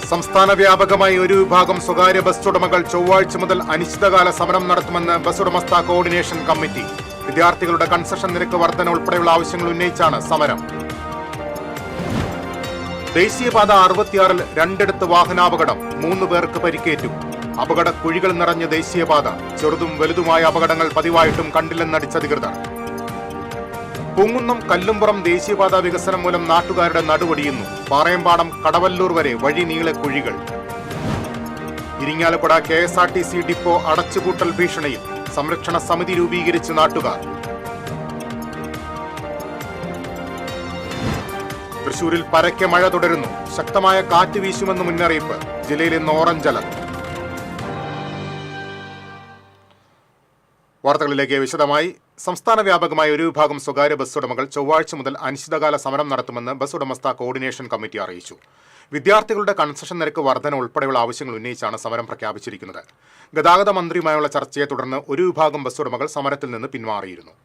സംസ്ഥാന വ്യാപകമായി ഒരു വിഭാഗം സ്വകാര്യ ബസ് ഉടമകൾ ചൊവ്വാഴ്ച മുതൽ അനിശ്ചിതകാല സമരം നടത്തുമെന്ന് ബസ് ഉടമസ്ഥ കോർഡിനേഷൻ കമ്മിറ്റി. വിദ്യാർത്ഥികളുടെ കൺസെഷൻ നിരക്ക് വർധന ഉൾപ്പെടെയുള്ള ആവശ്യങ്ങൾ ഉന്നയിച്ചാണ് സമരം. ദേശീയപാത 66-ൽ രണ്ടിടത്ത് വാഹനാപകടം, 3 പേർക്ക് പരിക്കേറ്റു. അപകട കുഴികൾ നിറഞ്ഞ ദേശീയപാത. ചെറുതും വലുതുമായ അപകടങ്ങൾ പതിവായിട്ടും കണ്ടില്ലെന്നടിച്ച അധികൃതർ. പൂങ്കുന്നം കല്ലുംപുറം ദേശീയപാത വികസനം മൂലം നാട്ടുകാരുടെ നടുവൊടിയുന്നു. പാറയമ്പാടം കടവല്ലൂർ വരെ വഴി നീളെ കുഴികൾ. ഇരിങ്ങാലക്കുട KSRTC ഡിപ്പോ അടച്ചുപൂട്ടൽ ഭീഷണിയിൽ. സംരക്ഷണ സമിതി രൂപീകരിച്ച് നാട്ടുകാർ. തൃശൂരിൽ പരക്കെ മഴ തുടരുന്നു. ശക്തമായ കാറ്റ് വീശുമെന്ന് മുന്നറിയിപ്പ്. ജില്ലയിൽ ഇന്ന് ഓറഞ്ച് അലർട്ട്. വാർത്തകളിലേക്ക് വിശദമായി. സംസ്ഥാന വ്യാപകമായ ഒരു വിഭാഗം സ്വകാര്യ ബസ് ഉടമകൾ ചൊവ്വാഴ്ച മുതൽ അനിശ്ചിതകാല സമരം നടത്തുമെന്ന് ബസ് ഉടമസ്ഥ കോർഡിനേഷൻ കമ്മിറ്റി അറിയിച്ചു. വിദ്യാർത്ഥികളുടെ കൺസെഷൻ നിരക്ക് വർധന ഉൾപ്പെടെയുള്ള ആവശ്യങ്ങൾ ഉന്നയിച്ചാണ് സമരം പ്രഖ്യാപിച്ചിരിക്കുന്നത്. ഗതാഗത മന്ത്രിയുമായുള്ള ചർച്ചയെ തുടർന്ന് ഒരു വിഭാഗം ബസ് ഉടമകൾ സമരത്തിൽ നിന്ന് പിന്മാറിയിരുന്നു.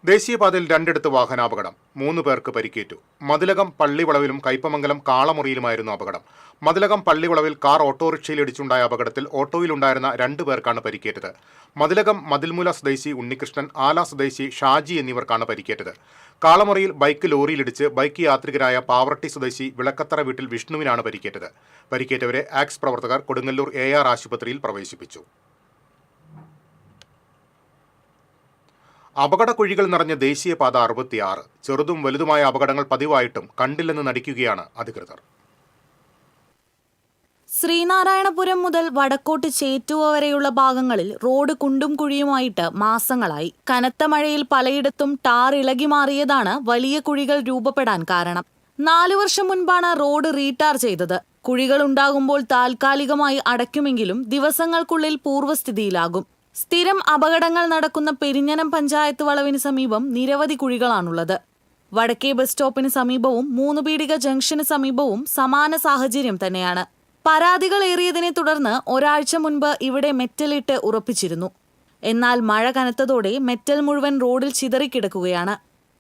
ദേശീയപാതയിൽ രണ്ടിടത്ത് വാഹനാപകടം, 3 പേർക്ക് പരിക്കേറ്റു. മതിലകം പള്ളിവളവിലും കയ്പമംഗലം കാളമുറിയിലുമായിരുന്നു അപകടം. മതിലകം പള്ളിവളവിൽ കാർ ഓട്ടോറിക്ഷയിലിടിച്ചുണ്ടായ അപകടത്തിൽ ഓട്ടോയിലുണ്ടായിരുന്ന 2 പേർക്കാണ് പരിക്കേറ്റത്. മതിലകം മതിൽമുല സ്വദേശി ഉണ്ണികൃഷ്ണൻ, ആല സ്വദേശി ഷാജി എന്നിവർക്കാണ് പരിക്കേറ്റത്. കാളമുറിയിൽ ബൈക്ക് ലോറിയിലിടിച്ച് ബൈക്ക് യാത്രികരായ പാവർട്ടി സ്വദേശി വിളക്കത്തറ വീട്ടിൽ വിഷ്ണുവിനാണ് പരിക്കേറ്റത്. പരിക്കേറ്റവരെ ആക്സ് പ്രവർത്തകർ കൊടുങ്ങല്ലൂർ AR ആശുപത്രിയിൽ പ്രവേശിപ്പിച്ചു. അപകട കുഴികൾ നിറഞ്ഞ ദേശീയപാത 66. ചെറുതും വലുതുമായ അപകടങ്ങൾ പതിവായിട്ടും കണ്ടില്ലെന്ന് നടിക്കുകയാണ് അധികൃതർ. ശ്രീനാരായണപുരം മുതൽ വടക്കോട്ട് ചേറ്റുവ വരെയുള്ള ഭാഗങ്ങളിൽ റോഡ് കുണ്ടും കുഴിയുമായിട്ട് മാസങ്ങളായി. കനത്ത മഴയിൽ പലയിടത്തും ടാർ ഇളകി മാറിയതാണ് വലിയ കുഴികൾ രൂപപ്പെടാൻ കാരണം. 4 വർഷം മുൻപാണ് റോഡ് റീടാർ ചെയ്തത്. കുഴികൾ ഉണ്ടാകുമ്പോൾ താൽക്കാലികമായി അടയ്ക്കുമെങ്കിലും ദിവസങ്ങൾക്കുള്ളിൽ പൂർവ്വസ്ഥിതിയിലാകും. സ്ഥിരം അപകടങ്ങൾ നടക്കുന്ന പെരിഞ്ഞനം പഞ്ചായത്ത് വളവിന് സമീപം നിരവധി കുഴികളാണുള്ളത്. വടക്കേ ബസ് സ്റ്റോപ്പിന് സമീപവും മൂന്നുപീടിക ജംഗ്ഷന് സമീപവും സമാന സാഹചര്യം തന്നെയാണ്. പരാതികൾ ഏറിയതിനെ തുടർന്ന് ഒരാഴ്ച മുൻപ് ഇവിടെ മെറ്റലിട്ട് ഉറപ്പിച്ചിരുന്നു. എന്നാൽ മഴ കനത്തതോടെ മെറ്റൽ മുഴുവൻ റോഡിൽ ചിതറിക്കിടക്കുകയാണ്.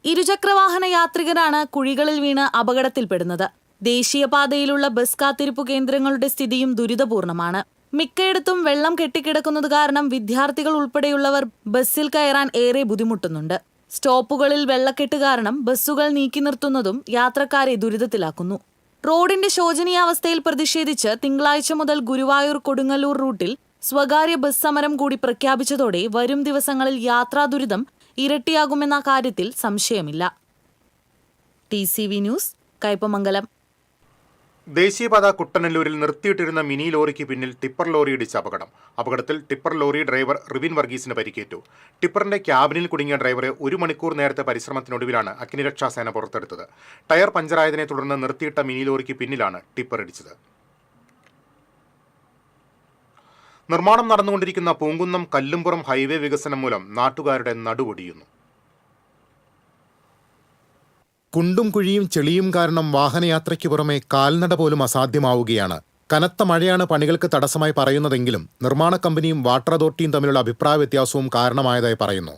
ഇരുചക്രവാഹന യാത്രികരാണ് കുഴികളിൽ വീണ് അപകടത്തിൽപ്പെടുന്നത്. ദേശീയപാതയിലുള്ള ബസ് കാത്തിരിപ്പു കേന്ദ്രങ്ങളുടെ സ്ഥിതിയും ദുരിതപൂർണമാണ്. മിക്കയിടത്തും വെള്ളം കെട്ടിക്കിടക്കുന്നത് കാരണം വിദ്യാർത്ഥികൾ ഉൾപ്പെടെയുള്ളവർ ബസ്സിൽ കയറാൻ ഏറെ ബുദ്ധിമുട്ടുന്നുണ്ട്. സ്റ്റോപ്പുകളിൽ വെള്ളക്കെട്ട് കാരണം ബസ്സുകൾ നീക്കി നിർത്തുന്നതും യാത്രക്കാരെ ദുരിതത്തിലാക്കുന്നു. റോഡിന്റെ ശോചനീയാവസ്ഥയിൽ പ്രതിഷേധിച്ച് തിങ്കളാഴ്ച മുതൽ ഗുരുവായൂർ കൊടുങ്ങല്ലൂർ റൂട്ടിൽ സ്വകാര്യ ബസ് സമരം കൂടി പ്രഖ്യാപിച്ചതോടെ വരും ദിവസങ്ങളിൽ യാത്രാ ദുരിതം ഇരട്ടിയാകുമെന്ന കാര്യത്തിൽ സംശയമില്ല. TCV news, Kaipamangalam. ദേശീയപാത കുട്ടനല്ലൂരിൽ നിർത്തിയിട്ടിരുന്ന മിനി ലോറിക്ക് പിന്നിൽ ടിപ്പർ ലോറി ഇടിച്ച അപകടം. അപകടത്തിൽ ടിപ്പർ ലോറി ഡ്രൈവർ റിവിൻ വർഗീസിന് പരിക്കേറ്റു. ടിപ്പറിന്റെ ക്യാബിനിൽ കുടുങ്ങിയ ഡ്രൈവറെ 1 മണിക്കൂർ നേരത്തെ പരിശ്രമത്തിനൊടുവിലാണ് അഗ്നിരക്ഷാസേന പുറത്തെടുത്തത്. ടയർ പഞ്ചറായതിനെ തുടർന്ന് നിർത്തിയിട്ട മിനി ലോറിക്ക് പിന്നിലാണ് ടിപ്പർ ഇടിച്ചത്. നിർമ്മാണം നടന്നുകൊണ്ടിരിക്കുന്ന പൂങ്കുന്നം കല്ലുംപുറം ഹൈവേ വികസനം മൂലം നാട്ടുകാരുടെ നടുവൊടിയുന്നു. കുണ്ടും കുഴിയും ചെളിയും കാരണം വാഹനയാത്രയ്ക്ക് പുറമെ കാൽനട പോലും അസാധ്യമാവുകയാണ്. കനത്ത മഴയാണ് പണികൾക്ക് തടസ്സമായി പറയുന്നതെങ്കിലും നിർമ്മാണ കമ്പനിയും വാട്ടർ അതോറിറ്റിയും തമ്മിലുള്ള അഭിപ്രായ വ്യത്യാസവും കാരണമായതായി പറയുന്നു.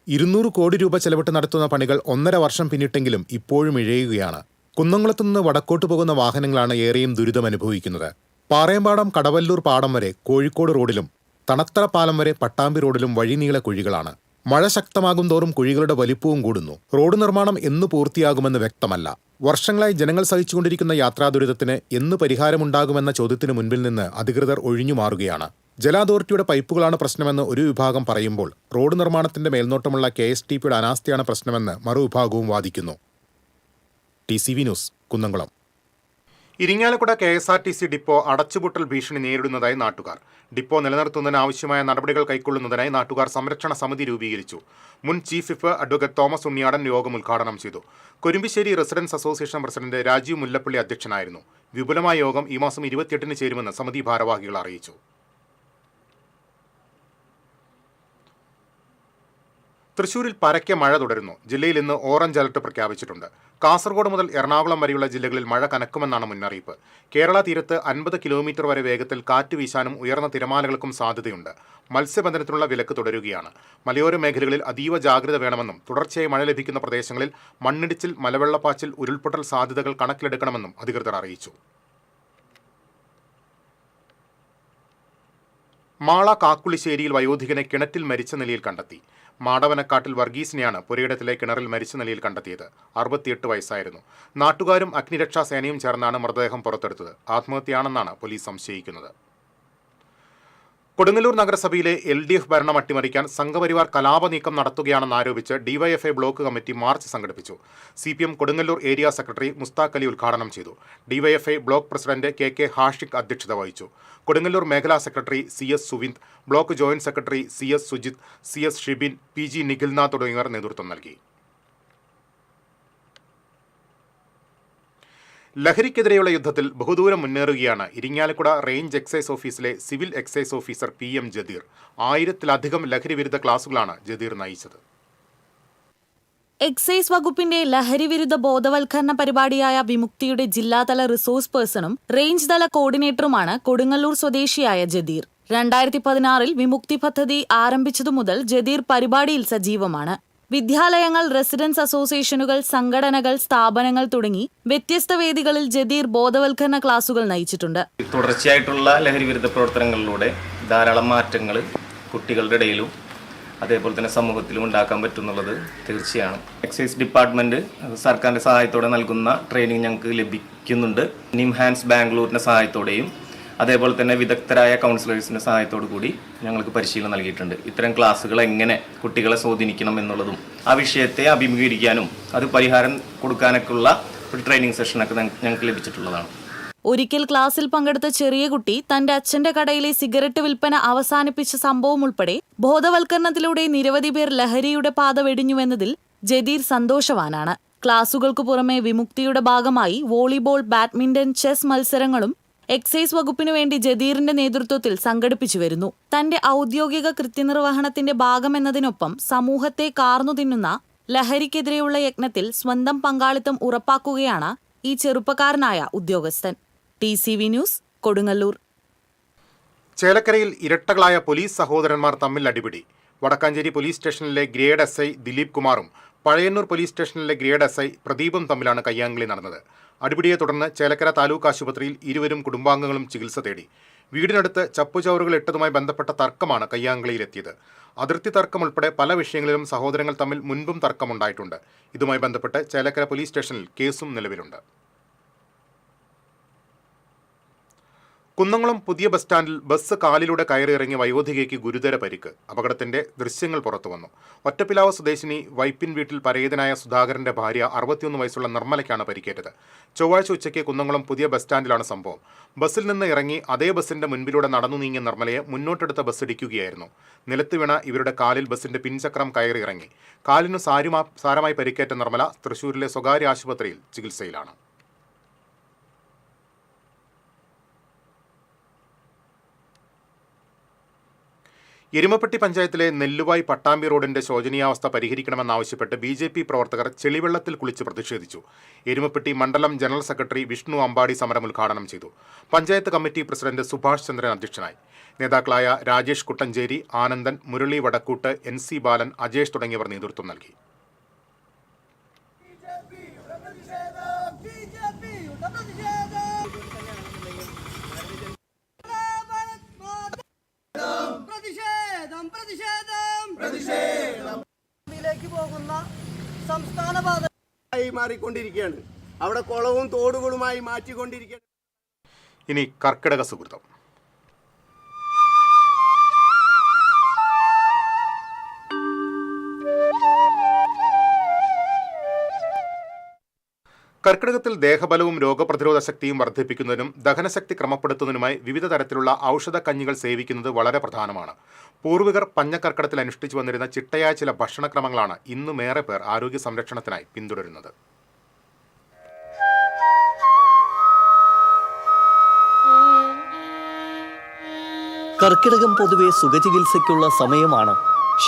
200 കോടി രൂപ ചെലവിട്ട് നടത്തുന്ന പണികൾ 1.5 വർഷം പിന്നിട്ടെങ്കിലും ഇപ്പോഴും ഇഴയുകയാണ്. കുന്നംകുളത്തുനിന്ന് വടക്കോട്ട് പോകുന്ന വാഹനങ്ങളാണ് ഏറെയും ദുരിതമനുഭവിക്കുന്നത്. പാറയമ്പാടം കടവല്ലൂർ പാടം വരെ കോഴിക്കോട് റോഡിലും തണത്തറ പാലം വരെ പട്ടാമ്പി റോഡിലും വഴിനീള കുഴികളാണ്. മഴ ശക്തമാകും തോറും കുഴികളുടെ വലിപ്പവും കൂടുന്നു. റോഡ് നിർമ്മാണം എന്ന് പൂർത്തിയാകുമെന്ന് വ്യക്തമല്ല. വർഷങ്ങളായി ജനങ്ങൾ സഹിച്ചുകൊണ്ടിരിക്കുന്ന യാത്രാ ദുരിതത്തിന് എന്ന് പരിഹാരമുണ്ടാകുമെന്ന ചോദ്യത്തിന് മുൻപിൽ നിന്ന് അധികൃതർ ഒഴിഞ്ഞു മാറുകയാണ്. ജല അതോറിറ്റിയുടെ പൈപ്പുകളാണ് പ്രശ്നമെന്ന് ഒരു വിഭാഗം പറയുമ്പോൾ റോഡ് നിർമ്മാണത്തിന്റെ മേൽനോട്ടമുള്ള KSTPയുടെ അനാസ്ഥയാണ് പ്രശ്നമെന്ന് മറുവിഭാഗവും വാദിക്കുന്നു. TCV news, Kunnamkulam. Irinjalakuda KSRTC depot അടച്ചുപൂട്ടൽ ഭീഷണി നേരിടുന്നതായി നാട്ടുകാർ. ഡിപ്പോ നിലനിർത്തുന്നതിന് ആവശ്യമായ നടപടികൾ കൈക്കൊള്ളുന്നതിനായി നാട്ടുകാർ സംരക്ഷണ സമിതി രൂപീകരിച്ചു. മുൻ chief whip advocate Thomas Unniyadan യോഗം ഉദ്ഘാടനം ചെയ്തു. Korumbissery residents association president Rajeev Mullappally അധ്യക്ഷനായിരുന്നു. വിപുലമായ യോഗം ഈ മാസം 28-ന് ചേരുമെന്ന് സമിതി ഭാരവാഹികൾ അറിയിച്ചു. തൃശൂരിൽ പരക്കെ മഴ തുടരുന്നു. ജില്ലയിൽ ഇന്ന് ഓറഞ്ച് അലർട്ട് പ്രഖ്യാപിച്ചിട്ടുണ്ട്. കാസർഗോഡ് മുതൽ എറണാകുളം വരെയുള്ള ജില്ലകളിൽ മഴ കനക്കുമെന്നാണ് മുന്നറിയിപ്പ്. കേരള തീരത്ത് 50 കിലോമീറ്റർ വരെ വേഗത്തിൽ കാറ്റ് വീശാനും ഉയർന്ന തിരമാലകൾക്കും സാധ്യതയുണ്ട്. മത്സ്യബന്ധനത്തിനുള്ള വിലക്ക് തുടരുകയാണ്. മലയോര മേഖലകളിൽ അതീവ ജാഗ്രത വേണമെന്നും തുടർച്ചയായി മഴ ലഭിക്കുന്ന പ്രദേശങ്ങളിൽ മണ്ണിടിച്ചിൽ, മലവെള്ളപ്പാച്ചിൽ, ഉരുൾപൊട്ടൽ സാധ്യതകൾ കണക്കിലെടുക്കണമെന്നും അധികൃതർ അറിയിച്ചു. മാള കാക്കുളിശ്ശേരിയിൽ വയോധികനെ കിണറ്റിൽ മരിച്ച നിലയിൽ കണ്ടെത്തി. മാടവനക്കാട്ടിൽ വർഗീസിനെയാണ് പുരയിടത്തിലെ കിണറിൽ മരിച്ച നിലയിൽ കണ്ടെത്തിയത്. 68 വയസ്സായിരുന്നു. നാട്ടുകാരും അഗ്നിരക്ഷാ സേനയും ചേർന്നാണ് മൃതദേഹം പുറത്തെടുത്തത്. ആത്മഹത്യയാണെന്നാണ് പോലീസ് സംശയിക്കുന്നത്. കൊടുങ്ങല്ലൂർ നഗരസഭയിലെ LDF ഭരണം അട്ടിമറിക്കാൻ സംഘപരിവാർ കലാപനീക്കം നടത്തുകയാണെന്നാരോപിച്ച് ഡിവൈഎഫ്ഐ ബ്ലോക്ക് കമ്മിറ്റി മാർച്ച് സംഘടിപ്പിച്ചു. CPM Kodungallur area secretary Musthaq Ali ഉദ്ഘാടനം ചെയ്തു. DYFI block president KK Hashiq അധ്യക്ഷത വഹിച്ചു. കൊടുങ്ങല്ലൂർ മേഖലാ secretary CS Suvind, block joint secretary CS Sujith, CS Shibin, PG Nikhilnath തുടങ്ങിയവർ നേതൃത്വം നൽകി. ലഹരിക്കെതിരെയുള്ള യുദ്ധത്തിൽ ബഹുദൂരം മുന്നേറുകയാണ് ഇരിങ്ങാലക്കുട റേഞ്ച് എക്സൈസ് ഓഫീസിലെ civil excise officer PM Jadeer. 1000-ലധികം ലഹരി വിരുദ്ധ ക്ലാസുകളാണ് ജദീർ നയിച്ചത്. എക്സൈസ് വകുപ്പിന്റെ ലഹരിവിരുദ്ധ ബോധവൽക്കരണ പരിപാടിയായ വിമുക്തിയുടെ ജില്ലാതല റിസോഴ്സ് പേഴ്സണും റേഞ്ച് തല കോർഡിനേറ്ററുമാണ് കൊടുങ്ങല്ലൂർ സ്വദേശിയായ ജദീർ. 2016-ൽ വിമുക്തി പദ്ധതി ആരംഭിച്ചതു മുതൽ ജദീർ പരിപാടിയിൽ സജീവമാണ്. വിദ്യാലയങ്ങൾ, റെസിഡൻസ് അസോസിയേഷനുകൾ, സംഘടനകൾ, സ്ഥാപനങ്ങൾ തുടങ്ങി വ്യത്യസ്ത വേദികളിൽ ജദീർ ബോധവൽക്കരണ ക്ലാസുകൾ നയിച്ചിട്ടുണ്ട്. തുടർച്ചയായിട്ടുള്ള ലഹരിവിരുദ്ധ പ്രവർത്തനങ്ങളിലൂടെ ധാരാളം മാറ്റങ്ങൾ കുട്ടികളുടെ ഇടയിലും അതേപോലെ തന്നെ സമൂഹത്തിലും ഉണ്ടാക്കാൻ പറ്റുന്നുള്ളത് തീർച്ചയാണ്. എക്സൈസ് ഡിപ്പാർട്ട്മെൻറ്റ് സർക്കാരിൻ്റെ സഹായത്തോടെ നൽകുന്ന ട്രെയിനിങ് ഞങ്ങൾക്ക് ലഭിക്കുന്നുണ്ട്. നിംഹാൻസ് ബാംഗ്ലൂരിൻ്റെ സഹായത്തോടെയും അതേപോലെ തന്നെ വിദഗ്ധരായ കൗൺസിലേഴ്സിൻ്റെ സഹായത്തോടു കൂടി ഞങ്ങൾക്ക് പരിശീലനം നൽകിയിട്ടുണ്ട്. ഇത്തരം ക്ലാസ്സുകൾ എങ്ങനെ കുട്ടികളെ സ്വാധീനിക്കണം എന്നുള്ളതും ആ വിഷയത്തെ അഭിമുഖീകരിക്കാനും അത് പരിഹാരം കൊടുക്കാനൊക്കെയുള്ള ഒരു ട്രെയിനിങ് സെഷനൊക്കെ ഞങ്ങൾക്ക് ലഭിച്ചിട്ടുള്ളതാണ്. ഒരിക്കൽ ക്ലാസ്സിൽ പങ്കെടുത്ത ചെറിയ കുട്ടി തന്റെ അച്ഛന്റെ കടയിലെ സിഗരറ്റ് വിൽപ്പന അവസാനിപ്പിച്ച സംഭവം ഉൾപ്പെടെ ബോധവൽക്കരണത്തിലൂടെ നിരവധി പേർ ലഹരിയുടെ പാത വെടിഞ്ഞുവെന്നതിൽ ജദീർ സന്തോഷവാനാണ്. ക്ലാസുകൾക്ക് പുറമെ വിമുക്തിയുടെ ഭാഗമായി വോളിബോൾ, ബാഡ്മിന്റൺ, ചെസ് മത്സരങ്ങളും എക്സൈസ് വകുപ്പിനു വേണ്ടി ജദീറിന്റെ നേതൃത്വത്തിൽ സംഘടിപ്പിച്ചു വരുന്നു. തന്റെ ഔദ്യോഗിക കൃത്യനിർവഹണത്തിന്റെ ഭാഗമെന്നതിനൊപ്പം സമൂഹത്തെ കാർന്നു തിന്നുന്ന ലഹരിക്കെതിരെയുള്ള യജ്ഞത്തിൽ സ്വന്തം പങ്കാളിത്തം ഉറപ്പാക്കുകയാണ് ഈ ചെറുപ്പക്കാരനായ ഉദ്യോഗസ്ഥൻ. TCV news, Kodungallur. ചേലക്കരയിൽ ഇരട്ടകളായ പോലീസ് സഹോദരന്മാർ തമ്മിൽ അടിപിടി. വടക്കാഞ്ചേരി പോലീസ് സ്റ്റേഷനിലെ ഗ്രേഡ് SI ദിലീപ് കുമാറും പഴയന്നൂർ പോലീസ് സ്റ്റേഷനിലെ ഗ്രേഡ് SI പ്രദീപും തമ്മിലാണ് കയ്യാങ്കളി നടന്നത്. അടിപിടിയെ തുടർന്ന് ചേലക്കര താലൂക്ക് ആശുപത്രിയിൽ ഇരുവരും കുടുംബാംഗങ്ങളും ചികിത്സ തേടി. വീടിനടുത്ത് ചപ്പുചവറുകൾ ഇട്ടതുമായി ബന്ധപ്പെട്ട തർക്കമാണ് കയ്യാങ്കളിയിലെത്തിയത്. അതിർത്തി തർക്കം ഉൾപ്പെടെ പല വിഷയങ്ങളിലും സഹോദരങ്ങൾ തമ്മിൽ മുൻപും തർക്കമുണ്ടായിട്ടുണ്ട്. ഇതുമായി ബന്ധപ്പെട്ട് ചേലക്കര പോലീസ് സ്റ്റേഷനിൽ കേസും നിലവിലുണ്ട്. കുന്നംകുളം പുതിയ ബസ് സ്റ്റാൻഡിൽ ബസ് കാലിലൂടെ കയറിയിറങ്ങിയ വയോധികയ്ക്ക് ഗുരുതര പരിക്ക്. അപകടത്തിന്റെ ദൃശ്യങ്ങൾ പുറത്തുവന്നു. ഒറ്റപ്പിലാവ് സ്വദേശിനി വൈപ്പിൻ വീട്ടിൽ പരേതനായ സുധാകരന്റെ ഭാര്യ 61 വയസ്സുള്ള നിർമ്മലയ്ക്കാണ് പരിക്കേറ്റത്. ചൊവ്വാഴ്ച ഉച്ചയ്ക്ക് കുന്നംകുളം പുതിയ ബസ് സ്റ്റാൻഡിലാണ് സംഭവം. ബസ്സിൽ നിന്ന് ഇറങ്ങി അതേ ബസിന്റെ മുൻപിലൂടെ നടന്നു നീങ്ങിയ നിർമ്മലയെ മുന്നോട്ടെടുത്ത ബസ് ഇടിക്കുകയായിരുന്നു. നിലത്ത് വീണ ഇവരുടെ കാലിൽ ബസിന്റെ പിൻചക്രം കയറിയിറങ്ങി. കാലിനു സാരമായി പരിക്കേറ്റ നിർമ്മല തൃശൂരിലെ സ്വകാര്യ ആശുപത്രിയിൽ ചികിത്സയിലാണ്. എരുമപ്പെട്ടി പഞ്ചായത്തിലെ നെല്ലുവായ് പട്ടാമ്പി റോഡിന്റെ ശോചനീയാവസ്ഥ പരിഹരിക്കണമെന്നാവശ്യപ്പെട്ട് BJP പ്രവർത്തകർ ചെളിവെള്ളത്തിൽ കുളിച്ച് പ്രതിഷേധിച്ചു. എരുമപ്പെട്ടി മണ്ഡലം ജനറൽ സെക്രട്ടറി വിഷ്ണു അമ്പാടി സമരം ഉദ്ഘാടനം ചെയ്തു. പഞ്ചായത്ത് കമ്മിറ്റി പ്രസിഡന്റ് സുഭാഷ് ചന്ദ്രൻ അധ്യക്ഷനായി. നേതാക്കളായ രാജേഷ് കുട്ടഞ്ചേരി, ആനന്ദൻ, മുരളി വടക്കൂട്ട്, NC ബാലൻ, അജേഷ് തുടങ്ങിയവർ നേതൃത്വം നൽകി. പോകുന്ന സംസ്ഥാന പാതയായി മാറിക്കൊണ്ടിരിക്കുകയാണ്. അവിടെ കുളവും തോടുകളുമായി മാറ്റിക്കൊണ്ടിരിക്കുകയാണ്. ഇനി കർക്കിടക സുഹൃതം. കർക്കിടകത്തിൽ ദേഹബലവും രോഗപ്രതിരോധ ശക്തിയും വർദ്ധിപ്പിക്കുന്നതിനും ദഹനശക്തി ക്രമപ്പെടുത്തുന്നതിനുമായി വിവിധ തരത്തിലുള്ള ഔഷധക്കഞ്ഞികൾ സേവിക്കുന്നത് വളരെ പ്രധാനമാണ്. പൂർവികർ പഞ്ഞക്കർക്കിടത്തിൽ അനുഷ്ഠിച്ചു വന്നിരുന്ന ചിട്ടയായ ചില ഭക്ഷണക്രമങ്ങളാണ് ഇന്നും ഏറെ പേർ ആരോഗ്യ സംരക്ഷണത്തിനായി പിന്തുടരുന്നത്. കർക്കിടകം പൊതുവെ സുഖചികിത്സയ്ക്കുള്ള സമയമാണ്.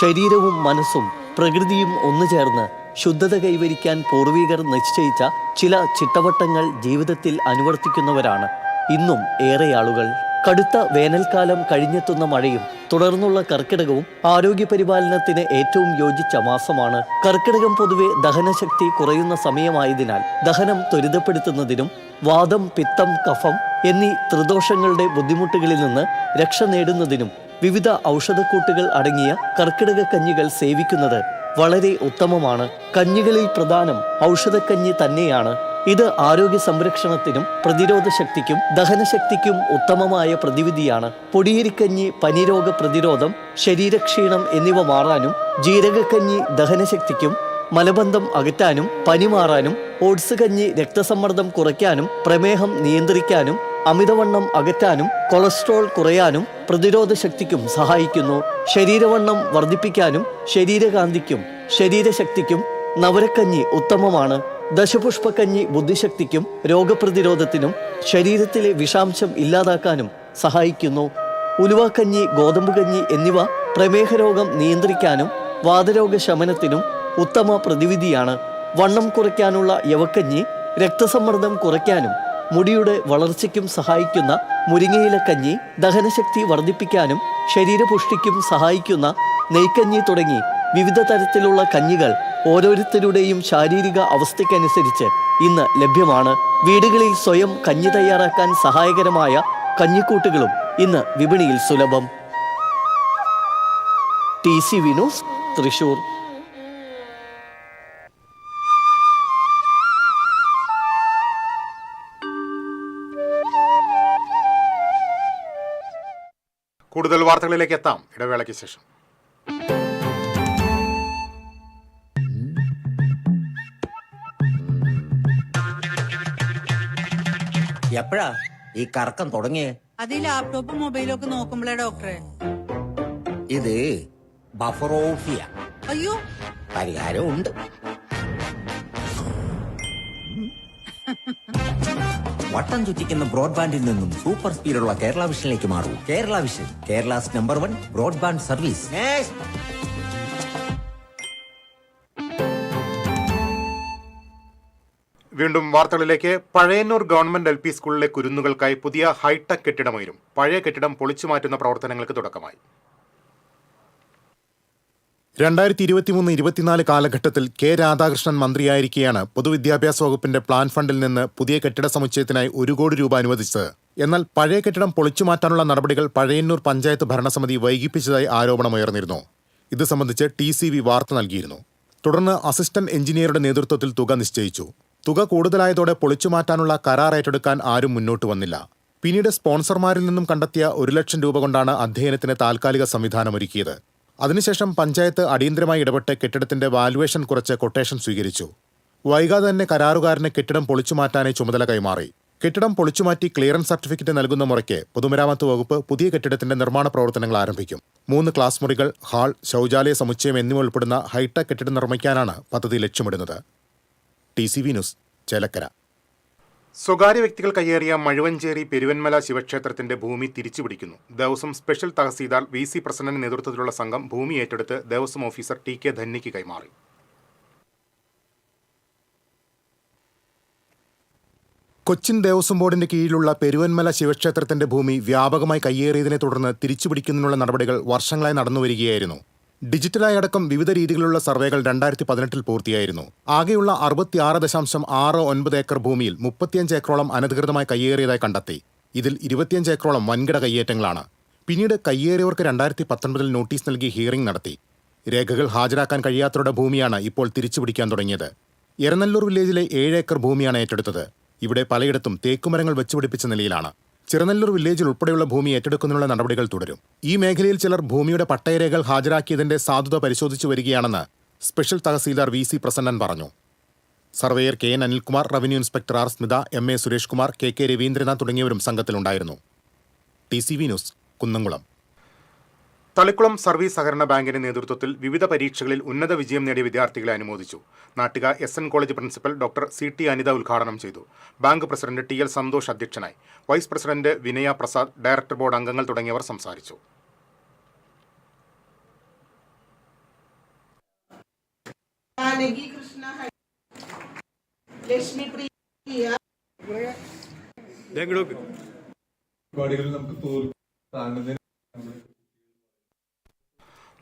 ശരീരവും മനസ്സും പ്രകൃതിയും ഒന്നുചേർന്ന് ശുദ്ധത കൈവരിക്കാൻ പൂർവികർ നിശ്ചയിച്ച ചില ചിട്ടവട്ടങ്ങൾ ജീവിതത്തിൽ അനുവർത്തിക്കുന്നവരാണ് ഇന്നും ഏറെ ആളുകൾ. കടുത്ത വേനൽക്കാലം കഴിഞ്ഞെത്തുന്ന മഴയും തുടർന്നുള്ള കർക്കിടകവും ആരോഗ്യപരിപാലനത്തിന് ഏറ്റവും യോജിച്ച മാസമാണ്. കർക്കിടകം പൊതുവെ ദഹനശക്തി കുറയുന്ന സമയമായതിനാൽ ദഹനം ത്വരിതപ്പെടുത്തുന്നതിനും വാദം, പിത്തം, കഫം എന്നീ ത്രിദോഷങ്ങളുടെ ബുദ്ധിമുട്ടുകളിൽ നിന്ന് രക്ഷ നേടുന്നതിനും വിവിധ ഔഷധക്കൂട്ടുകൾ അടങ്ങിയ കർക്കിടക കഞ്ഞികൾ സേവിക്കുന്നത് വളരെ ഉത്തമമാണ്. കഞ്ഞികളിൽ പ്രധാനം ഔഷധക്കഞ്ഞി തന്നെയാണ്. ഇത് ആരോഗ്യ സംരക്ഷണത്തിനും പ്രതിരോധ ശക്തിക്കും ദഹനശക്തിക്കും ഉത്തമമായ പ്രതിവിധിയാണ്. പൊടിയരിക്കഞ്ഞി പനിരോഗ പ്രതിരോധം, ശരീരക്ഷീണം എന്നിവ മാറാനും, ജീരകക്കഞ്ഞി ദഹനശക്തിക്കും മലബന്ധം അകറ്റാനും പനി മാറാനും, ഓട്സ് കഞ്ഞി രക്തസമ്മർദ്ദം കുറയ്ക്കാനും പ്രമേഹം നിയന്ത്രിക്കാനും അമിതവണ്ണം അകറ്റാനും കൊളസ്ട്രോൾ കുറയാനും പ്രതിരോധ ശക്തിക്കും സഹായിക്കുന്നു. ശരീരവണ്ണം വർദ്ധിപ്പിക്കാനും ശരീരകാന്തിക്കും ശരീരശക്തിക്കും നവരക്കഞ്ഞി ഉത്തമമാണ്. ദശപുഷ്പക്കഞ്ഞി ബുദ്ധിശക്തിക്കും രോഗപ്രതിരോധത്തിനും ശരീരത്തിലെ വിഷാംശം ഇല്ലാതാക്കാനും സഹായിക്കുന്നു. ഉലുവാക്കഞ്ഞി, ഗോതമ്പ് കഞ്ഞി എന്നിവ പ്രമേഹരോഗം നിയന്ത്രിക്കാനും വാതരോഗ ശമനത്തിനും ഉത്തമ പ്രതിവിധിയാണ്. വണ്ണം കുറയ്ക്കാനുള്ള യവക്കഞ്ഞി രക്തസമ്മർദ്ദം കുറയ്ക്കാനും മുടിയുടെ വളർച്ചയ്ക്കും സഹായിക്കുന്ന മുരിങ്ങയിലക്കഞ്ഞി ദഹനശക്തി വർദ്ധിപ്പിക്കാനും ശരീരപുഷ്ടിക്കും സഹായിക്കുന്ന നെയ്ക്കഞ്ഞി തുടങ്ങി വിവിധ തരത്തിലുള്ള കഞ്ഞികൾ ഓരോരുത്തരുടെയും ശാരീരിക അവസ്ഥയ്ക്കനുസരിച്ച് ഇന്ന് ലഭ്യമാണ്. വീടുകളിൽ സ്വയം കഞ്ഞി തയ്യാറാക്കാൻ സഹായകരമായ കഞ്ഞിക്കൂട്ടുകളും ഇന്ന് വിപണിയിൽ സുലഭം. TCV news, Thrissur. കൂടുതൽ വാർത്തകളിലേക്ക് എത്താം ഇടവേളയ്ക്ക് ശേഷം. എപ്പോഴാ ഈ കറക്കം തുടങ്ങിയേ? അത് ഈ ലാപ്ടോപ്പും മൊബൈലും ഒക്കെ നോക്കുമ്പോഴേ ഡോക്ടറെ. ഇത് ബഫറോഫിയ. അയ്യോ, പരിഹാരം ഉണ്ട്. വട്ടം ചുറ്റിക്കുന്ന ബ്രോഡ്ബാൻഡിൽ നിന്നും സൂപ്പർ സ്പീഡുള്ള കേരള വിഷനിലേക്ക് മാറൂ. Kerala vision, Kerala's number 1 broadband service. വീണ്ടും വാർത്തകളിലേക്ക്. പഴയന്നൂർ ഗവൺമെന്റ് LP സ്കൂളിലെ കുരുന്നുകൾക്കായി പുതിയ ഹൈടെക് കെട്ടിടമുയരും. പഴയ കെട്ടിടം പൊളിച്ചു മാറ്റുന്ന പ്രവർത്തനങ്ങൾക്ക് തുടക്കമായി. 2023-24 കാലഘട്ടത്തിൽ കെ രാധാകൃഷ്ണൻ മന്ത്രിയായിരിക്കെയാണ് പൊതുവിദ്യാഭ്യാസ വകുപ്പിന്റെ പ്ലാൻ ഫണ്ടിൽ നിന്ന് പുതിയ കെട്ടിട സമുച്ചയത്തിനായി 1 കോടി രൂപ അനുവദിച്ചത്. എന്നാൽ പഴയ കെട്ടിടം പൊളിച്ചുമാറ്റാനുള്ള നടപടികൾ പഴയന്നൂർ പഞ്ചായത്ത് ഭരണസമിതി വൈകിപ്പിച്ചതായി ആരോപണമുയർന്നിരുന്നു. ഇത് സംബന്ധിച്ച് TCV വാർത്ത നൽകിയിരുന്നു. തുടർന്ന് അസിസ്റ്റന്റ് എഞ്ചിനീയറുടെ നേതൃത്വത്തിൽ തുക നിശ്ചയിച്ചു. തുക കൂടുതലായതോടെ പൊളിച്ചുമാറ്റാനുള്ള കരാർ ഏറ്റെടുക്കാൻ ആരും മുന്നോട്ട് വന്നില്ല. പിന്നീട് സ്പോൺസർമാരിൽ നിന്നും കണ്ടെത്തിയ 1 ലക്ഷം രൂപ കൊണ്ടാണ് അധ്യയനത്തിന് താൽക്കാലിക സംവിധാനമൊരുക്കിയത്. അതിനുശേഷം പഞ്ചായത്ത് അടിയന്തരമായി ഇടപെട്ട് കെട്ടിടത്തിന്റെ വാലുവേഷൻ കുറച്ച് കൊട്ടേഷൻ സ്വീകരിച്ചു. വൈകാതെ തന്നെ കരാറുകാരന് കെട്ടിടം പൊളിച്ചുമാറ്റാനായി ചുമതല കൈമാറി. കെട്ടിടം പൊളിച്ചുമാറ്റി ക്ലിയറൻസ് സർട്ടിഫിക്കറ്റ് നൽകുന്ന മുറയ്ക്ക് പൊതുമരാമത്ത് വകുപ്പ് പുതിയ കെട്ടിടത്തിന്റെ നിർമ്മാണ പ്രവർത്തനങ്ങൾ ആരംഭിക്കും. 3 ക്ലാസ് മുറികൾ, ഹാൾ, ശൗചാലയ സമുച്ചയം എന്നിവ ഉൾപ്പെടുന്ന ഹൈടെക് കെട്ടിടം നിർമ്മിക്കാനാണ് പദ്ധതി ലക്ഷ്യമിടുന്നത്. TCV news, Chelakkara. സ്വകാര്യ വ്യക്തികൾ കയ്യേറിയ മഴുവഞ്ചേരി പെരുവന്മല ശിവക്ഷേത്രത്തിന്റെ ഭൂമി തിരിച്ചുപിടിക്കുന്നു. ദേവസ്വം സ്പെഷ്യൽ തഹസീൽദാർ VC പ്രസന്നന്റെ നേതൃത്വത്തിലുള്ള സംഘം ഭൂമി ഏറ്റെടുത്ത് ദേവസ്വം ഓഫീസർ TK ധന്യയ്ക്ക് കൈമാറി. കൊച്ചിൻ ദേവസ്വം ബോർഡിന്റെ കീഴിലുള്ള പെരുവന്മല ശിവക്ഷേത്രത്തിന്റെ ഭൂമി വ്യാപകമായി കയ്യേറിയതിനെ തുടർന്ന് തിരിച്ചുപിടിക്കുന്നതിനുള്ള നടപടികൾ വർഷങ്ങളായി നടന്നുവരികയായിരുന്നു. ഡിജിറ്റലായി അടക്കം വിവിധ രീതിയിലുള്ള സർവേകൾ 2018 പൂർത്തിയായിരുന്നു. ആകെയുള്ള 66.69 ഏക്കർ ഭൂമിയിൽ 35 ഏക്കറോളം അനധികൃതമായി കയ്യേറിയതായി കണ്ടെത്തി. ഇതിൽ 25 ഏക്കറോളം വൻകിട കയ്യേറ്റങ്ങളാണ്. പിന്നീട് കയ്യേറിയവർക്ക് 2019 നോട്ടീസ് നൽകി ഹിയറിംഗ് നടത്തി. രേഖകൾ ഹാജരാക്കാൻ കഴിയാത്തവരുടെ ഭൂമിയാണ് ഇപ്പോൾ തിരിച്ചുപിടിക്കാൻ തുടങ്ങിയത്. എരനല്ലൂർ വില്ലേജിലെ 7 ഏക്കർ ഭൂമിയാണ് ഏറ്റെടുത്തത്. ഇവിടെ പലയിടത്തും തേക്കുമരങ്ങൾ വെച്ചുപിടിപ്പിച്ച നിലയിലാണ്. ചിറനല്ലൂർ വില്ലേജിൽ ഉൾപ്പെടെയുള്ള ഭൂമി ഏറ്റെടുക്കുന്നതിനുള്ള നടപടികൾ തുടരും. ഈ മേഖലയിൽ ചിലർ ഭൂമിയുടെ പട്ടയരേഖകൾ ഹാജരാക്കിയതിന്റെ സാധുത പരിശോധിച്ചു വരികയാണെന്ന് സ്പെഷ്യൽ തഹസീൽദാർ VC പ്രസന്നൻ പറഞ്ഞു. Surveyor KN Anilkumar, revenue inspector R Smitha, MA Suresh Kumar, KK Ravindranath തുടങ്ങിയവരും സംഘത്തിലുണ്ടായിരുന്നു. TCV news, Kunnamkulam. Thalikkulam service സഹകരണ ബാങ്കിന്റെ നേതൃത്വത്തിൽ വിവിധ പരീക്ഷകളിൽ ഉന്നത വിജയം നേടിയ വിദ്യാർത്ഥികളെ അനുമോദിച്ചു. Nattika SN college principal doctor CT Anitha ഉദ്ഘാടനം ചെയ്തു. ബാങ്ക് പ്രസിഡന്റ് TL സന്തോഷ് അധ്യക്ഷനായി. വൈസ് പ്രസിഡന്റ് വിനയ പ്രസാദ്, ഡയറക്ടർ ബോർഡ് അംഗങ്ങൾ തുടങ്ങിയവർ സംസാരിച്ചു. ജാനകി കൃഷ്ണ ലക്ഷ്മി പ്രിയ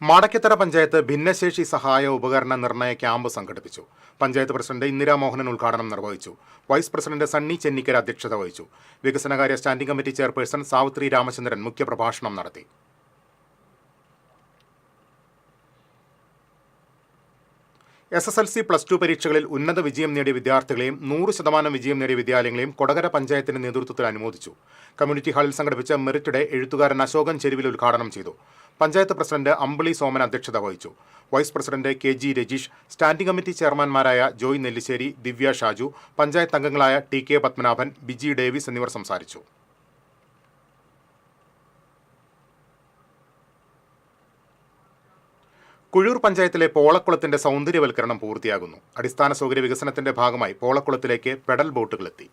മാടക്കത്തറ പഞ്ചായത്ത് ഭിന്നശേഷി സഹായ ഉപകരണ നിർണയ ക്യാമ്പ് സംഘടിപ്പിച്ചു. പഞ്ചായത്ത് പ്രസിഡന്റ് ഇന്ദിരാമോഹനൻ ഉദ്ഘാടനം നിർവഹിച്ചു. വൈസ് പ്രസിഡന്റ് സണ്ണി ചെന്നിക്കര അധ്യക്ഷത വഹിച്ചു. വികസനകാര്യ standing committee chairperson Savithri Ramachandran മുഖ്യപ്രഭാഷണം നടത്തി. SSLC +2 പരീക്ഷകളിൽ ഉന്നത വിജയം നേടിയ വിദ്യാർത്ഥികളെയും 100% വിജയം നേടിയ വിദ്യാലയങ്ങളെയും കൊടകര പഞ്ചായത്തിന്റെ നേതൃത്വത്തിൽ അനുമോദിച്ചു. കമ്മ്യൂണിറ്റി ഹാളിൽ സംഘടിപ്പിച്ച മെറിറ്റ് ഡേ എഴുത്തുകാരൻ അശോകൻ ചെരുവിൽ ഉദ്ഘാടനം ചെയ്തു. പഞ്ചായത്ത് പ്രസിഡന്റ് അമ്പിളി സോമൻ അധ്യക്ഷത വഹിച്ചു. Vice president KG Rajeesh, standing committee ചെയർമാൻമാരായ ജോയ് നെല്ലിശ്ശേരി, ദിവ്യ ഷാജു, പഞ്ചായത്ത് അംഗങ്ങളായ TK പത്മനാഭൻ, ബിജി ഡേവിസ് എന്നിവർ സംസാരിച്ചു. കുഴൂർ പഞ്ചായത്തിലെ പോളക്കുളത്തിന്റെ സൗന്ദര്യവൽക്കരണം പൂർത്തിയാകുന്നു. അടിസ്ഥാന സൗകര്യ വികസനത്തിന്റെ ഭാഗമായി പോളക്കുളത്തിലേക്ക് പെഡൽ ബോട്ടുകളെത്തി.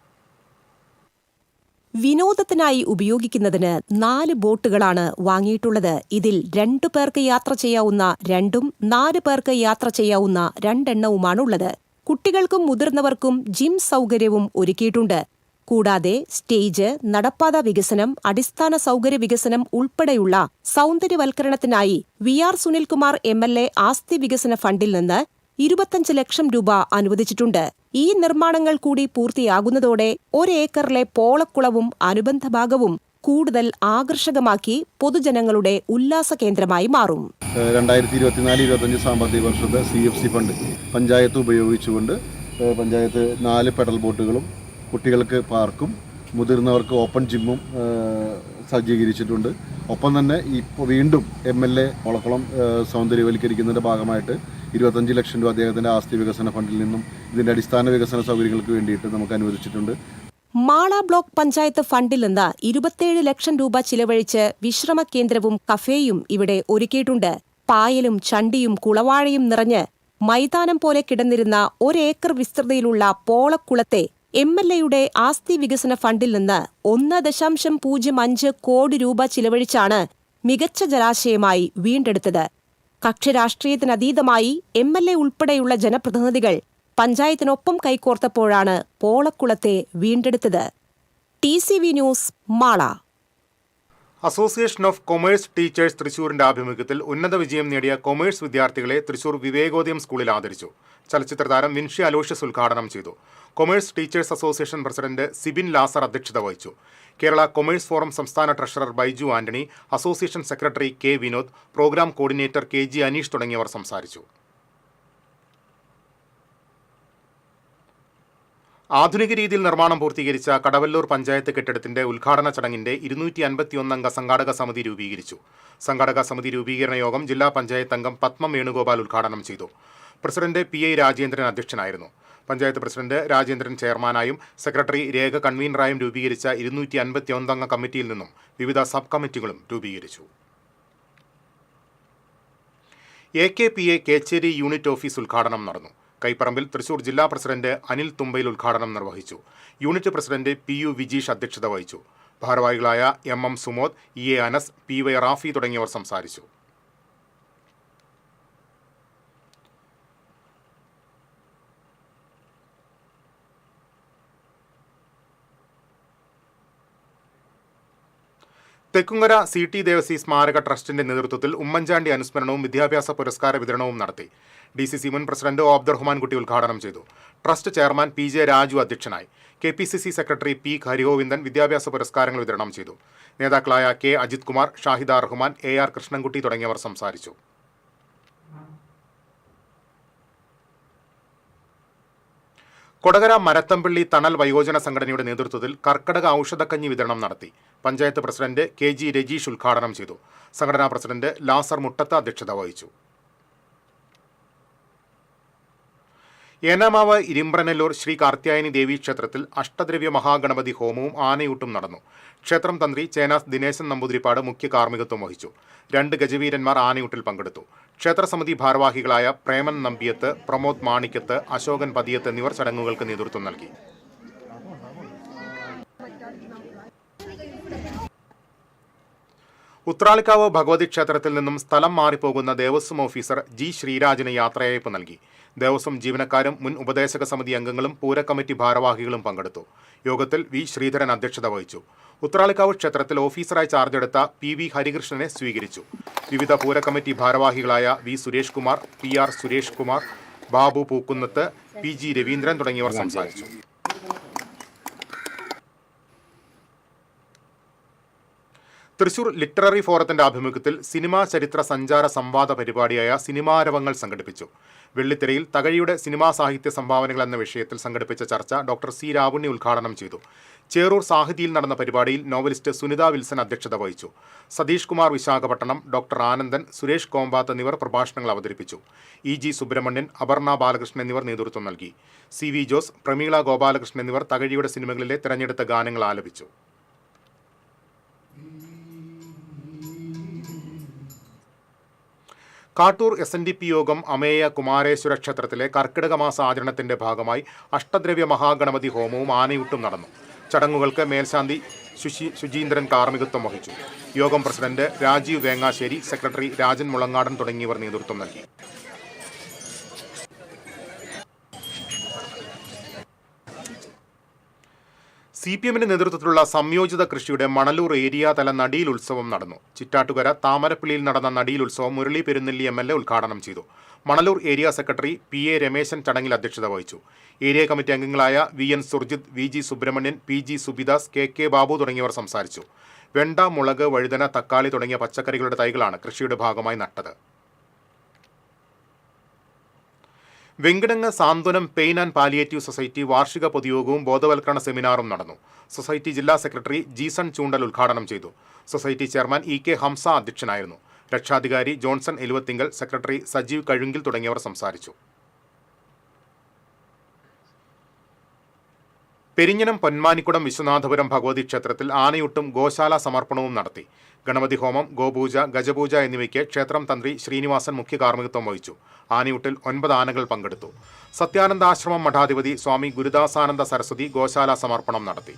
വിനോദത്തിനായി ഉപയോഗിക്കുന്നതിന് 4 ബോട്ടുകളാണ് വാങ്ങിയിട്ടുള്ളത്. ഇതിൽ 2 പേർക്ക് യാത്ര ചെയ്യാവുന്ന 2ഉം 4 പേർക്ക് യാത്ര ചെയ്യാവുന്ന 2 എണ്ണവുമാണുള്ളത്. കുട്ടികൾക്കും മുതിർന്നവർക്കും ജിം സൗകര്യവും ഒരുക്കിയിട്ടുണ്ട്. കൂടാതെ സ്റ്റേജ്, നടപ്പാത വികസനം, അടിസ്ഥാന സൗകര്യ വികസനം ഉൾപ്പെടെയുള്ള സൗന്ദര്യവൽക്കരണത്തിനായി VR സുനിൽകുമാർ MLA ആസ്തി വികസന ഫണ്ടിൽ നിന്ന് 25 ലക്ഷം രൂപ അനുവദിച്ചിട്ടുണ്ട്. ഈ നിർമ്മാണങ്ങൾ കൂടി പൂർത്തിയാകുന്നതോടെ 1 ഏക്കറിലെ പോളക്കുളവും അനുബന്ധ ഭാഗവും കൂടുതൽ ആകർഷകമാക്കി പൊതുജനങ്ങളുടെ ഉല്ലാസ കേന്ദ്രമായി മാറും. 2024-25 സാമ്പത്തിക വർഷത്തെ CFC ഫണ്ട് പഞ്ചായത്ത് ഉപയോഗിച്ചുകൊണ്ട് പഞ്ചായത്ത് 4 പെഡൽ ബോട്ടുകളും കുട്ടികൾക്ക് പാർക്കും മുതിർന്നവർക്ക് ഓപ്പൺ ജിമ്മും സജ്ജീകരിച്ചിട്ടുണ്ട്. ഒപ്പം തന്നെ ഇപ്പോൾ വീണ്ടും MLA പോളക്കുളം സൗന്ദര്യവൽക്കരിക്കുന്നതിൻ്റെ ഭാഗമായിട്ട് 25 ലക്ഷം രൂപ അദ്ദേഹത്തിൻ്റെ ആസ്തി വികസന ഫണ്ടിൽ നിന്നും ഇതിൻ്റെ അടിസ്ഥാന വികസന സൗകര്യങ്ങൾക്ക് വേണ്ടിയിട്ട് നമുക്ക് അനുവദിച്ചിട്ടുണ്ട്. മാള ബ്ലോക്ക് പഞ്ചായത്ത് ഫണ്ടിൽ നിന്ന് 27 ലക്ഷം രൂപ ചിലവഴിച്ച് വിശ്രമ കേന്ദ്രവും കഫേയും ഇവിടെ ഒരുക്കിയിട്ടുണ്ട്. പായലും ചണ്ടിയും കുളവാഴയും നിറഞ്ഞ് മൈതാനം പോലെ കിടന്നിരുന്ന 1 ഏക്കർ വിസ്തൃതിയിലുള്ള പോളക്കുളത്തെ MLAയുടെ ആസ്തി വികസന ഫണ്ടിൽ നിന്ന് 1.05 കോടി രൂപ ചിലവഴിച്ചാണ് മികച്ച ജലാശയമായി വീണ്ടെടുത്തത്. കക്ഷിരാഷ്ട്രീയത്തിനതീതമായി MLA ഉൾപ്പെടെയുള്ള ജനപ്രതിനിധികൾ പഞ്ചായത്തിനൊപ്പം കൈകോർത്തപ്പോഴാണ് പോളക്കുളത്തെ വീണ്ടെടുത്തത്. TCV news, Mala. Association of commerce teachers തൃശൂരിന്റെ ആഭിമുഖ്യത്തിൽ ഉന്നത വിജയം നേടിയ കൊമേഴ്സ് വിദ്യാർത്ഥികളെ തൃശൂർ വിവേകോദയം സ്കൂളിൽ ആദരിച്ചു. ചലച്ചിത്ര താരം വിൻഷി അലോഷ്യസ് ഉദ്ഘാടനം ചെയ്തു. Commerce teachers association president Sibin Lazar അധ്യക്ഷത വഹിച്ചു. കേരള കൊമേഴ്സ് ഫോറം സംസ്ഥാന treasurer Baiju Antony, association secretary K Vinod, programme coordinator KG Aneesh തുടങ്ങിയവർ സംസാരിച്ചു. ആധുനിക രീതിയിൽ നിർമ്മാണം പൂർത്തീകരിച്ച കടവല്ലൂർ പഞ്ചായത്ത് കെട്ടിടത്തിന്റെ ഉദ്ഘാടന ചടങ്ങിന്റെ 251 അംഗ സംഘാടക സമിതി രൂപീകരിച്ചു. സംഘാടക സമിതി രൂപീകരണ യോഗം ജില്ലാ പഞ്ചായത്ത് അംഗം പത്മം വേണുഗോപാൽ ഉദ്ഘാടനം ചെയ്തു. പ്രസിഡന്റ് PI രാജേന്ദ്രൻ അധ്യക്ഷനായിരുന്നു. പഞ്ചായത്ത് പ്രസിഡന്റ് രാജേന്ദ്രൻ ചെയർമാനായും സെക്രട്ടറി രേഖ കൺവീനറായും രൂപീകരിച്ച 251 അംഗ കമ്മിറ്റിയിൽ നിന്നും വിവിധ സബ് കമ്മിറ്റികളും രൂപീകരിച്ചു. AKPA കേച്ചേരി യൂണിറ്റ് ഓഫീസ് ഉദ്ഘാടനം നടന്നു. കൈപ്പറമ്പിൽ തൃശൂർ ജില്ലാ പ്രസിഡന്റ് അനിൽ തുമ്പയിൽ ഉദ്ഘാടനം നിർവഹിച്ചു. യൂണിറ്റ് പ്രസിഡന്റ് PU വിജീഷ് അധ്യക്ഷത വഹിച്ചു. ഭാരവാഹികളായ MM Sumod, EA Anas, PY Rafi തുടങ്ങിയവർ സംസാരിച്ചു. തെക്കുംകര CT ദേവസി സ്മാരക ട്രസ്റ്റിന്റെ നേതൃത്വത്തിൽ ഉമ്മൻചാണ്ടി അനുസ്മരണവും വിദ്യാഭ്യാസ പുരസ്കാര വിതരണവും നടത്തി. DCC മുൻ പ്രസിഡന്റ് O അബ്ദുറഹ്മാൻകുട്ടി ഉദ്ഘാടനം ചെയ്തു. ട്രസ്റ്റ് ചെയർമാൻ PJ രാജു അധ്യക്ഷനായി. KPCC സെക്രട്ടറി P ഹരിഗോവിന്ദൻ വിദ്യാഭ്യാസ പുരസ്കാരങ്ങൾ വിതരണം ചെയ്തു. നേതാക്കളായ K അജിത് കുമാർ, ഷാഹിദ റഹ്മാൻ, AR കൃഷ്ണൻകുട്ടി തുടങ്ങിയവർ സംസാരിച്ചു. കൊടകര മരത്തമ്പള്ളി തണൽ വയോജന സംഘടനയുടെ നേതൃത്വത്തിൽ കർക്കടക ഔഷധക്കഞ്ഞി വിതരണം നടത്തി. പഞ്ചായത്ത് പ്രസിഡന്റ് KG രജീഷ് ഉദ്ഘാടനം ചെയ്തു. സംഘടനാ പ്രസിഡന്റ് ലാസർ മുട്ടത്ത് അധ്യക്ഷത വഹിച്ചു. ഏനാമാവ് ഇരിമ്പ്രനെല്ലൂർ ശ്രീ കാർത്യായനി ദേവീ ക്ഷേത്രത്തിൽ അഷ്ടദ്രവ്യ മഹാഗണപതി ഹോമവും ആനയൂട്ടും നടന്നു. ക്ഷേത്രം തന്ത്രി ചേനാസ് ദിനേശൻ നമ്പൂതിരിപ്പാട് മുഖ്യ കാർമ്മികത്വം വഹിച്ചു. 2 ഗജവീരന്മാർ ആനയൂട്ടിൽ പങ്കെടുത്തു. ക്ഷേത്രസമിതി ഭാരവാഹികളായ പ്രേമൻ നമ്പിയത്ത്, പ്രമോദ് മാണിക്കത്ത്, അശോകൻ പതിയത്ത് എന്നിവർ ചടങ്ങുകൾക്ക് നേതൃത്വം നൽകി. ഉത്രാളിക്കാവ് ഭഗവതി ക്ഷേത്രത്തിൽ നിന്നും സ്ഥലം മാറിപ്പോകുന്ന ദേവസ്വം ഓഫീസർ G ശ്രീരാജിന് യാത്രയയപ്പ് നൽകി. ദേവസ്വം ജീവനക്കാരും മുൻ ഉപദേശക സമിതി അംഗങ്ങളും പൂരക്കമ്മിറ്റി ഭാരവാഹികളും പങ്കെടുത്തു. യോഗത്തിൽ വി ശ്രീധരൻ അധ്യക്ഷത വഹിച്ചു. ഉത്രാളിക്കാവ് ക്ഷേത്രത്തിൽ ഓഫീസറായി ചാർജെടുത്ത പി ഹരികൃഷ്ണനെ സ്വീകരിച്ചു. വിവിധ പൂരക്കമ്മിറ്റി ഭാരവാഹികളായ V Suresh Kumar, PR Suresh Kumar, Babu Pookkunnath, PG Raveendran തുടങ്ങിയവർ സംസാരിച്ചു. തൃശൂർ ലിറ്റററി ഫോറത്തിന്റെ ആഭിമുഖ്യത്തിൽ സിനിമാ ചരിത്ര സഞ്ചാര സംവാദ പരിപാടിയായ സിനിമാരവങ്ങൾ സംഘടിപ്പിച്ചു. വെള്ളിത്തിരയിൽ തകഴിയുടെ സിനിമാ സാഹിത്യ സംഭാവനകൾ എന്ന വിഷയത്തിൽ സംഘടിപ്പിച്ച ചർച്ച ഡോക്ടർ C രാവുണ്ണി ഉദ്ഘാടനം ചെയ്തു. ചേറൂർ സാഹിതിയിൽ നടന്ന പരിപാടിയിൽ നോവലിസ്റ്റ് സുനിത വിൽസൺ അധ്യക്ഷത വഹിച്ചു. സതീഷ് കുമാർ വിശാഖപട്ടണം, ഡോക്ടർ ആനന്ദൻ, സുരേഷ് കോമ്പാത്ത് എന്നിവർ പ്രഭാഷണങ്ങൾ അവതരിപ്പിച്ചു. EG സുബ്രഹ്മണ്യൻ, അപർണ ബാലകൃഷ്ണൻ എന്നിവർ നേതൃത്വം നൽകി. CV ജോസ്, പ്രമീള ഗോപാലകൃഷ്ണൻ എന്നിവർ തകഴിയുടെ സിനിമകളിലെ തിരഞ്ഞെടുത്ത ഗാനങ്ങൾ ആലപിച്ചു. കാട്ടൂർ SNDP യോഗം അമേയ കുമാരേശ്വര ക്ഷേത്രത്തിലെ കർക്കിടക മാസ ആചരണത്തിന്റെ ഭാഗമായി അഷ്ടദ്രവ്യ മഹാഗണപതി ഹോമവും ആനയൂട്ടും നടന്നു. ചടങ്ങുകൾക്ക് മേൽശാന്തി ശുചീന്ദ്രൻ കാർമ്മികത്വം വഹിച്ചു. യോഗം പ്രസിഡന്റ് രാജീവ് വേങ്ങാശ്ശേരി, സെക്രട്ടറി രാജൻ മുളങ്ങാടൻ തുടങ്ങിയവർ നേതൃത്വം നൽകി. CPMന്റെ നേതൃത്വത്തിലുള്ള സംയോജിത കൃഷിയുടെ മണലൂർ ഏരിയ തല നടീൽ ഉത്സവം നടന്നു. ചിറ്റാട്ടുകര താമരപ്പള്ളിയിൽ നടന്ന നടീൽ ഉത്സവം മുരളി പെരുന്നെല്ലി MLA ഉദ്ഘാടനം ചെയ്തു. Manalur area secretary PA Rameshan ചടങ്ങിൽ അധ്യക്ഷത വഹിച്ചു. ഏരിയ കമ്മിറ്റി അംഗങ്ങളായ VN Surjith, VG Subramanian, PG Subidas, KK Babu തുടങ്ങിയവർ സംസാരിച്ചു. വെണ്ട, മുളക്, വഴുതന, തക്കാളി തുടങ്ങിയ പച്ചക്കറികളുടെ തൈകളാണ് കൃഷിയുടെ ഭാഗമായി നട്ടത്. വെങ്കിടങ്ങ് സാന്ത്വനം പെയിൻ ആൻഡ് പാലിയേറ്റീവ് സൊസൈറ്റി വാർഷിക പൊതുയോഗവും ബോധവൽക്കരണ സെമിനാറും നടന്നു. സൊസൈറ്റി ജില്ലാ സെക്രട്ടറി ജീസൺ ചൂണ്ടൽ ഉദ്ഘാടനം ചെയ്തു. സൊസൈറ്റി ചെയർമാൻ EK ഹംസ അധ്യക്ഷനായിരുന്നു. രക്ഷാധികാരി ജോൺസൺ എലുവത്തിങ്കൽ, സെക്രട്ടറി സജീവ് കഴുങ്കിൽ തുടങ്ങിയവർ സംസാരിച്ചു. പെരിഞ്ഞനം പൊന്മാനിക്കുടം വിശ്വനാഥപുരം ഭഗവതി ക്ഷേത്രത്തിൽ ആനയൂട്ടും ഗോശാല സമർപ്പണവും നടത്തി. ഗണപതി ഹോമം, ഗോപൂജ, ഗജപൂജ എന്നിവയ്ക്ക് ക്ഷേത്രം തന്ത്രി ശ്രീനിവാസൻ മുഖ്യ കാർമ്മികത്വം വഹിച്ചു. ആനയൂട്ടിൽ 9 ആനകൾ പങ്കെടുത്തു. സത്യാനന്ദാശ്രമം മഠാധിപതി സ്വാമി ഗുരുദാസാനന്ദ സരസ്വതി ഗോശാല സമർപ്പണം നടത്തി.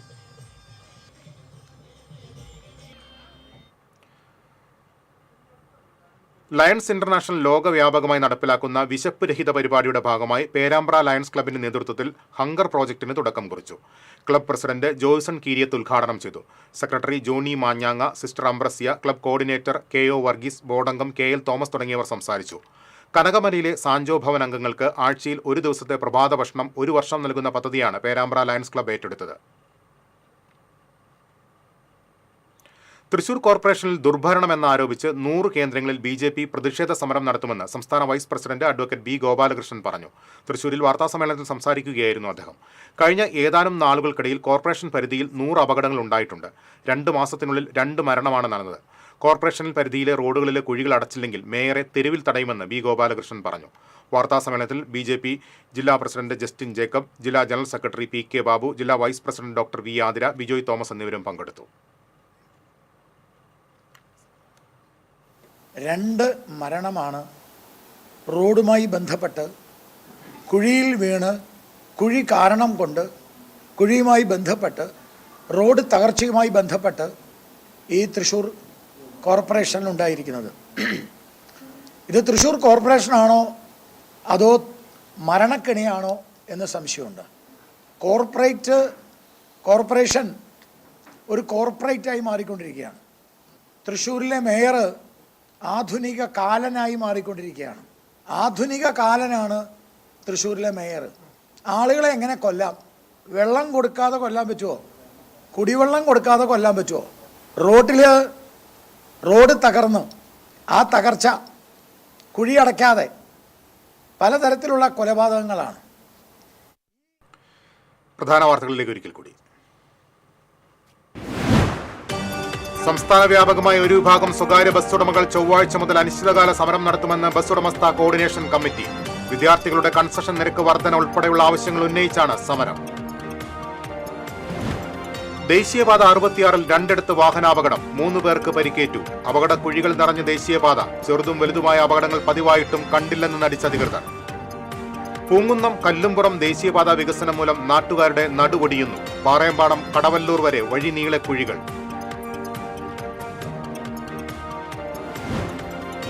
ലയൺസ് ഇന്റർനാഷണൽ ലോകവ്യാപകമായി നടപ്പിലാക്കുന്ന വിശപ്പ് രഹിത പരിപാടിയുടെ ഭാഗമായി പേരാമ്പ്ര ലയൺസ് ക്ലബിന്റെ നേതൃത്വത്തിൽ ഹങ്കർ പ്രോജക്ടിന് തുടക്കം കുറിച്ചു. ക്ലബ് പ്രസിഡന്റ് ജോയ്സൺ കീരിയത്ത് ഉദ്ഘാടനം ചെയ്തു. സെക്രട്ടറി ജോണി മാഞ്ഞാങ്ങ, sister Ambrosia, club coordinator KO Varghese, ബോർഡംഗം KL തോമസ് തുടങ്ങിയവർ സംസാരിച്ചു. കനകമലയിലെ സാഞ്ചോ ഭവൻ അംഗങ്ങൾക്ക് ആഴ്ചയിൽ 1 ദിവസത്തെ പ്രഭാത ഭക്ഷണം 1 വർഷം നൽകുന്ന പദ്ധതിയാണ് പേരാമ്പ്ര ലയൺസ് ക്ലബ് ഏറ്റെടുത്തത്. തൃശൂർ കോർപ്പറേഷനിൽ ദുർഭരണമെന്നാരോപിച്ച് 100 കേന്ദ്രങ്ങളിൽ BJP പ്രതിഷേധ സമരം നടത്തുമെന്ന് സംസ്ഥാന vice president advocate B Gopalakrishnan പറഞ്ഞു. തൃശൂരിൽ വാർത്താസമ്മേളനത്തിൽ സംസാരിക്കുകയായിരുന്നു അദ്ദേഹം. കഴിഞ്ഞ ഏതാനും നാളുകൾക്കിടയിൽ കോർപ്പറേഷൻ പരിധിയിൽ 100 അപകടങ്ങൾ ഉണ്ടായിട്ടുണ്ട്. 2 മാസത്തിനുള്ളിൽ 2 മരണമാണ് നടന്നത്. കോർപ്പറേഷനിൽ പരിധിയിലെ റോഡുകളിലെ കുഴികൾ അടച്ചില്ലെങ്കിൽ മേയറെ തെരുവിൽ തടയുമെന്ന് B ഗോപാലകൃഷ്ണൻ പറഞ്ഞു. വാർത്താസമ്മേളനത്തിൽ BJP ജില്ലാ പ്രസിഡന്റ് ജസ്റ്റിൻ ജേക്കബ്, ജില്ലാ ജനറൽ സെക്രട്ടറി PK ബാബു, ജില്ലാ vice president doctor V Athira, Bijoy Thomas എന്നിവരും പങ്കെടുത്തു. 2 മരണമാണ് റോഡുമായി ബന്ധപ്പെട്ട് കുഴിയിൽ വീണ് കുഴി കാരണം കൊണ്ട് കുഴിയുമായി ബന്ധപ്പെട്ട് റോഡ് തകർച്ചയുമായി ബന്ധപ്പെട്ട് ഈ തൃശ്ശൂർ കോർപ്പറേഷനിലുണ്ടായിരിക്കുന്നത്. ഇത് തൃശ്ശൂർ കോർപ്പറേഷനാണോ അതോ മരണക്കെണിയാണോ എന്ന് സംശയമുണ്ട്. കോർപ്പറേഷൻ ഒരു കോർപ്പറേറ്റായി മാറിക്കൊണ്ടിരിക്കുകയാണ്. തൃശ്ശൂരിലെ മേയർ ആധുനിക കാലനായി മാറിക്കൊണ്ടിരിക്കുകയാണ്. ആധുനിക കാലനാണ് തൃശ്ശൂരിലെ മേയർ. ആളുകളെ എങ്ങനെ കൊല്ലാം? വെള്ളം കൊടുക്കാതെ കൊല്ലാൻ പറ്റുമോ? കുടിവെള്ളം കൊടുക്കാതെ കൊല്ലാൻ പറ്റുമോ? റോഡ് തകർന്ന് ആ തകർച്ച കുഴിയടയ്ക്കാതെ പലതരത്തിലുള്ള കൊലപാതകങ്ങളാണ്. പ്രധാന വാർത്തകളിലേക്ക് ഒരിക്കൽ കൂടി. സംസ്ഥാന വ്യാപകമായ ഒരു വിഭാഗം സ്വകാര്യ ബസ് ഉടമകൾ ചൊവ്വാഴ്ച മുതൽ അനിശ്ചിതകാല സമരം നടത്തുമെന്ന് ബസ് ഉടമസ്ഥ കോർഡിനേഷൻ കമ്മിറ്റി. വിദ്യാർത്ഥികളുടെ കൺസഷൻ നിരക്ക് വർധന ഉൾപ്പെടെയുള്ള ആവശ്യങ്ങൾ ഉന്നയിച്ചാണ് സമരം. ദേശീയപാത 66-ൽ 2 വാഹനാപകടം, 3 പേർക്ക് പരിക്കേറ്റു. അപകട കുഴികൾ നിറഞ്ഞ ദേശീയപാത. ചെറുതും വലുതുമായ അപകടങ്ങൾ പതിവായിട്ടും കണ്ടില്ലെന്ന് നടിച്ച അധികൃതർ. പൂങ്കുന്നം കല്ലുംപുറം ദേശീയപാത വികസനം മൂലം നാട്ടുകാരുടെ നടുവൊടിയുന്നു. പാറയമ്പാടം കടവല്ലൂർ വരെ വഴി നീളെ കുഴികൾ.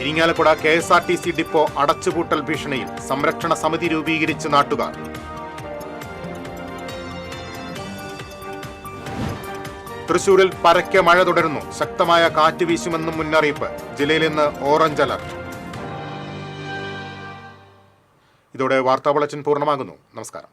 ഇരിങ്ങാലക്കുട KSRTC ഡിപ്പോ അടച്ചുപൂട്ടൽ ഭീഷണിയിൽ, സംരക്ഷണ സമിതി രൂപീകരിച്ച് നാട്ടുകാർ. തൃശൂരിൽ പരക്കെ മഴ തുടരുന്നു. ശക്തമായ കാറ്റ് വീശുമെന്നും മുന്നറിയിപ്പ്. ജില്ലയിൽ ഇന്ന് ഓറഞ്ച് അലർട്ട്. ഇതോടെ വാർത്താ ബുള്ളറ്റിൻ പൂർണ്ണമാകുന്നു. നമസ്കാരം.